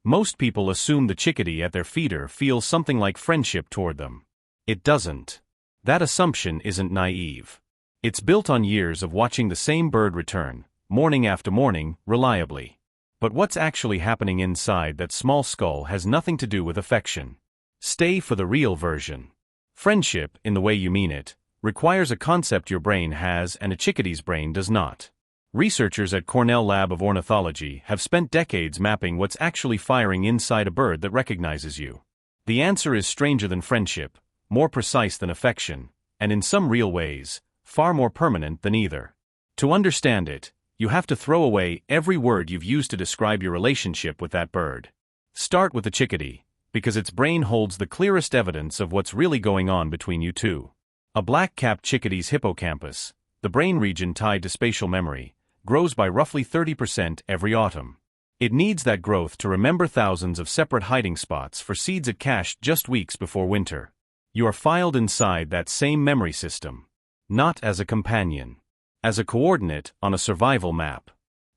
Most people assume the chickadee at their feeder feels something like friendship toward them. It doesn't. That assumption isn't naive. It's built on years of watching the same bird return, morning after morning, reliably. But what's actually happening inside that small skull has nothing to do with affection. Stay for the real version. Friendship, in the way you mean it, requires a concept your brain has and a chickadee's brain does not. Researchers at Cornell Lab of Ornithology have spent decades mapping what's actually firing inside a bird that recognizes you. The answer is stranger than friendship, more precise than affection, and in some real ways, far more permanent than either. To understand it, you have to throw away every word you've used to describe your relationship with that bird. Start with the chickadee, because its brain holds the clearest evidence of what's really going on between you two. A black-capped chickadee's hippocampus, the brain region tied to spatial memory, grows by roughly 30% every autumn. It needs that growth to remember thousands of separate hiding spots for seeds it cached just weeks before winter. You are filed inside that same memory system. Not as a companion. As a coordinate on a survival map.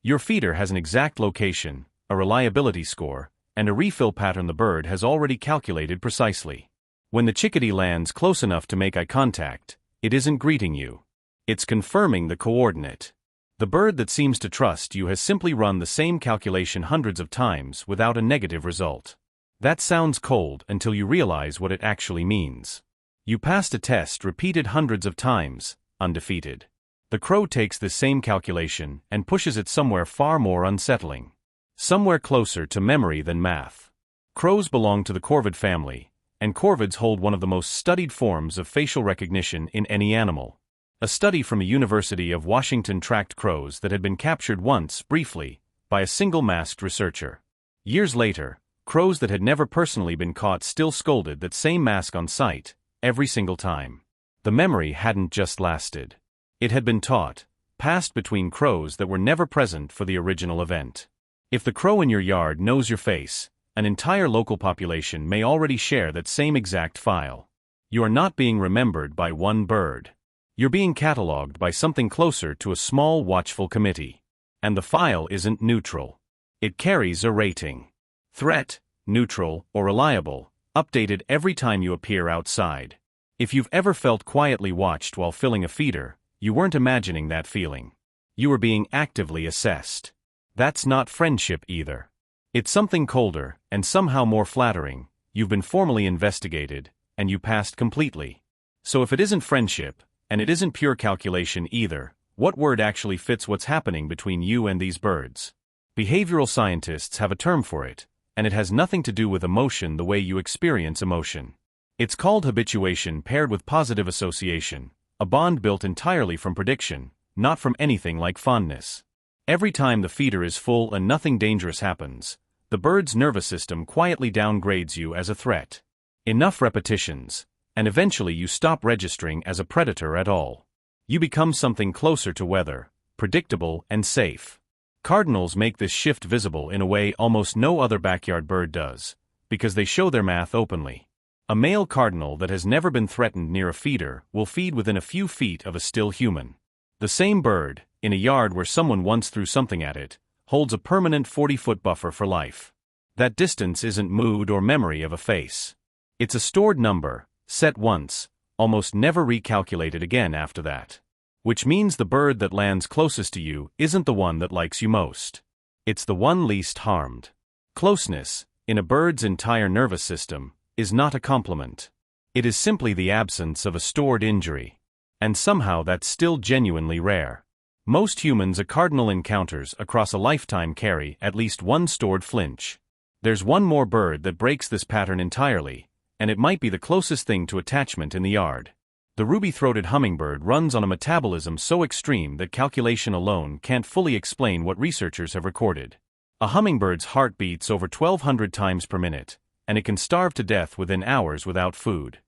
Your feeder has an exact location, a reliability score, and a refill pattern the bird has already calculated precisely. When the chickadee lands close enough to make eye contact, it isn't greeting you. It's confirming the coordinate. The bird that seems to trust you has simply run the same calculation hundreds of times without a negative result. That sounds cold until you realize what it actually means. You passed a test repeated hundreds of times, undefeated. The crow takes this same calculation and pushes it somewhere far more unsettling. Somewhere closer to memory than math. Crows belong to the corvid family, and corvids hold one of the most studied forms of facial recognition in any animal. A study from the University of Washington tracked crows that had been captured once, briefly, by a single masked researcher. Years later, crows that had never personally been caught still scolded that same mask on sight, every single time. The memory hadn't just lasted. It had been taught, passed between crows that were never present for the original event. If the crow in your yard knows your face, an entire local population may already share that same exact file. You are not being remembered by one bird. You're being catalogued by something closer to a small watchful committee. And the file isn't neutral. It carries a rating. Threat, neutral, or reliable, updated every time you appear outside. If you've ever felt quietly watched while filling a feeder, you weren't imagining that feeling. You were being actively assessed. That's not friendship either. It's something colder, and somehow more flattering. You've been formally investigated, and you passed completely. So if it isn't friendship, and it isn't pure calculation either, what word actually fits what's happening between you and these birds? Behavioral scientists have a term for it, and it has nothing to do with emotion the way you experience emotion. It's called habituation paired with positive association, a bond built entirely from prediction, not from anything like fondness. Every time the feeder is full and nothing dangerous happens, the bird's nervous system quietly downgrades you as a threat. Enough repetitions, and eventually you stop registering as a predator at all. You become something closer to weather, predictable and safe. Cardinals make this shift visible in a way almost no other backyard bird does, because they show their math openly. A male cardinal that has never been threatened near a feeder will feed within a few feet of a still human. The same bird, in a yard where someone once threw something at it, holds a permanent 40-foot buffer for life. That distance isn't mood or memory of a face. It's a stored number, set once, almost never recalculated again after that. Which means the bird that lands closest to you isn't the one that likes you most. It's the one least harmed. Closeness, in a bird's entire nervous system, is not a compliment. It is simply the absence of a stored injury. And somehow that's still genuinely rare. Most humans a cardinal encounters across a lifetime carry at least one stored flinch. There's one more bird that breaks this pattern entirely, and it might be the closest thing to attachment in the yard. The ruby-throated hummingbird runs on a metabolism so extreme that calculation alone can't fully explain what researchers have recorded. A hummingbird's heart beats over 1,200 times per minute, and it can starve to death within hours without food.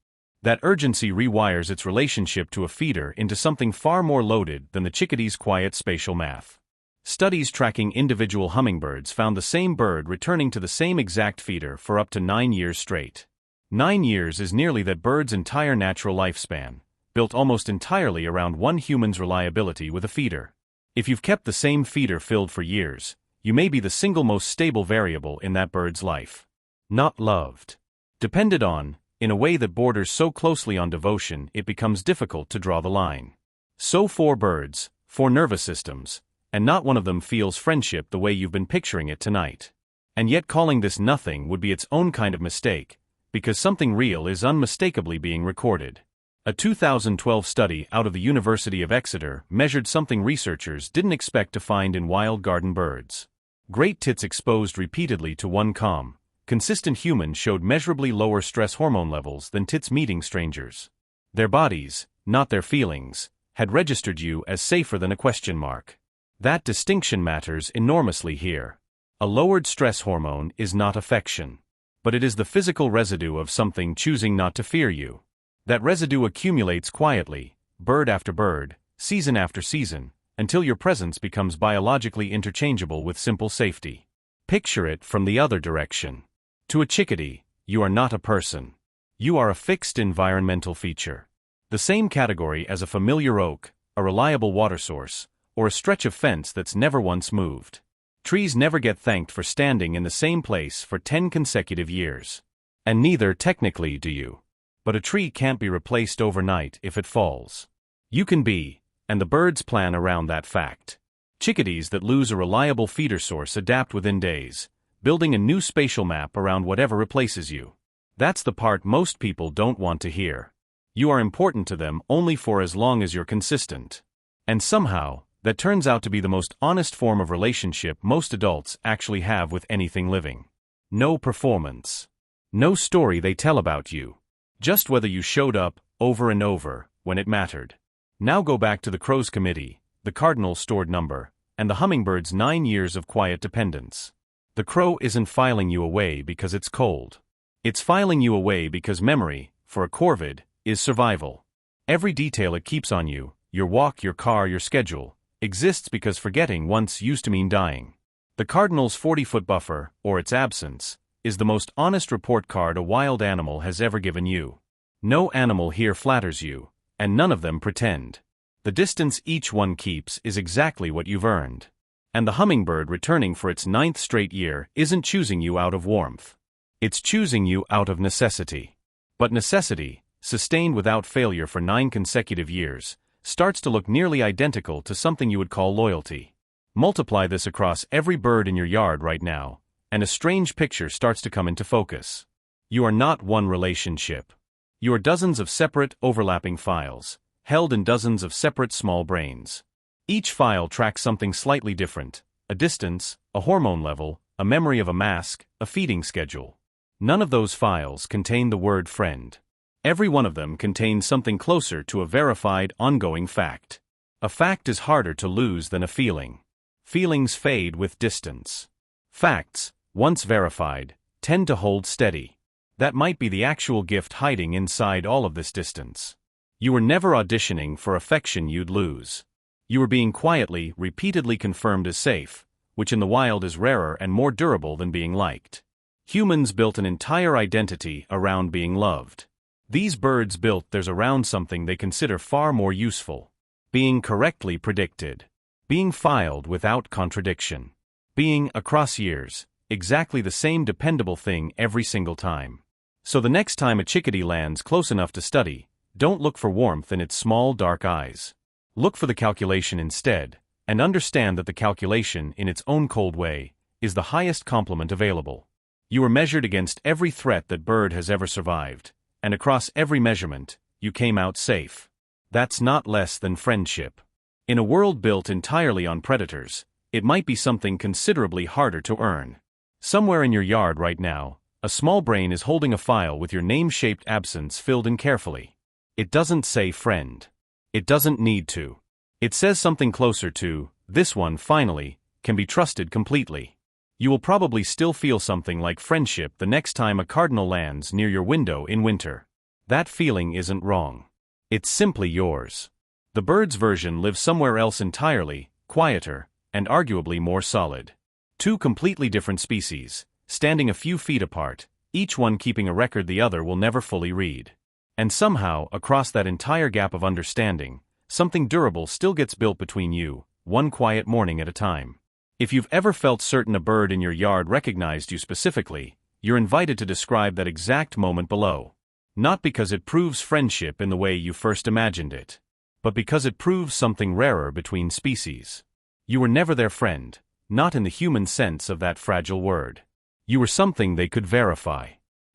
That urgency rewires its relationship to a feeder into something far more loaded than the chickadee's quiet spatial math. Studies tracking individual hummingbirds found the same bird returning to the same exact feeder for up to 9 years straight. 9 years is nearly that bird's entire natural lifespan, built almost entirely around one human's reliability with a feeder. If you've kept the same feeder filled for years, You may be the single most stable variable in that bird's life. Not loved. Depended on, in a way that borders so closely on devotion it becomes difficult to draw the line. So 4 birds, 4 nervous systems, and not one of them feels friendship the way you've been picturing it tonight. And yet calling this nothing would be its own kind of mistake, because something real is unmistakably being recorded. A 2012 study out of the University of Exeter measured something researchers didn't expect to find in wild garden birds. Great tits exposed repeatedly to one calm, consistent human showed measurably lower stress hormone levels than tits meeting strangers. Their bodies, not their feelings, had registered you as safer than a question mark. That distinction matters enormously here. A lowered stress hormone is not affection, but it is the physical residue of something choosing not to fear you. That residue accumulates quietly, bird after bird, season after season, until your presence becomes biologically interchangeable with simple safety. Picture it from the other direction. To a chickadee, you are not a person. You are a fixed environmental feature. The same category as a familiar oak, a reliable water source, or a stretch of fence that's never once moved. Trees never get thanked for standing in the same place for 10 consecutive years. And neither technically do you. But a tree can't be replaced overnight if it falls. You can be, and the birds plan around that fact. Chickadees that lose a reliable feeder source adapt within days, building a new spatial map around whatever replaces you. That's the part most people don't want to hear. You are important to them only for as long as you're consistent. And somehow, that turns out to be the most honest form of relationship most adults actually have with anything living. No performance. No story they tell about you. Just whether you showed up, over and over, when it mattered. Now go back to the crow's committee, the cardinal's stored number, and the hummingbird's 9 years of quiet dependence. The crow isn't filing you away because it's cold. It's filing you away because memory, for a corvid, is survival. Every detail it keeps on you, your walk, your car, your schedule, exists because forgetting once used to mean dying. The cardinal's 40-foot buffer, or its absence, is the most honest report card a wild animal has ever given you. No animal here flatters you, and none of them pretend. The distance each one keeps is exactly what you've earned. And the hummingbird returning for its 9th straight year isn't choosing you out of warmth. It's choosing you out of necessity. But necessity, sustained without failure for 9 consecutive years, starts to look nearly identical to something you would call loyalty. Multiply this across every bird in your yard right now, and a strange picture starts to come into focus. You are not one relationship. You are dozens of separate, overlapping files, held in dozens of separate small brains. Each file tracks something slightly different, a distance, a hormone level, a memory of a mask, a feeding schedule. None of those files contain the word friend. Every one of them contains something closer to a verified, ongoing fact. A fact is harder to lose than a feeling. Feelings fade with distance. Facts, once verified, tend to hold steady. That might be the actual gift hiding inside all of this distance. You were never auditioning for affection you'd lose. You were being quietly, repeatedly confirmed as safe, which in the wild is rarer and more durable than being liked. Humans built an entire identity around being loved. These birds built theirs around something they consider far more useful. Being correctly predicted. Being filed without contradiction. Being, across years, exactly the same dependable thing every single time. So the next time a chickadee lands close enough to study, don't look for warmth in its small dark eyes. Look for the calculation instead, and understand that the calculation, in its own cold way, is the highest compliment available. You are measured against every threat that bird has ever survived, and across every measurement, you came out safe. That's not less than friendship. In a world built entirely on predators, it might be something considerably harder to earn. Somewhere in your yard right now, a small brain is holding a file with your name-shaped absence filled in carefully. It doesn't say friend. It doesn't need to. It says something closer to, this one, finally, can be trusted completely. You will probably still feel something like friendship the next time a cardinal lands near your window in winter. That feeling isn't wrong. It's simply yours. The bird's version lives somewhere else entirely, quieter, and arguably more solid. 2 completely different species, standing a few feet apart, each one keeping a record the other will never fully read. And somehow, across that entire gap of understanding, something durable still gets built between you, one quiet morning at a time. If you've ever felt certain a bird in your yard recognized you specifically, you're invited to describe that exact moment below. Not because it proves friendship in the way you first imagined it, but because it proves something rarer between species. You were never their friend, not in the human sense of that fragile word. You were something they could verify.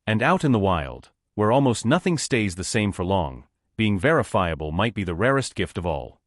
And out in the wild, where almost nothing stays the same for long, being verifiable might be the rarest gift of all.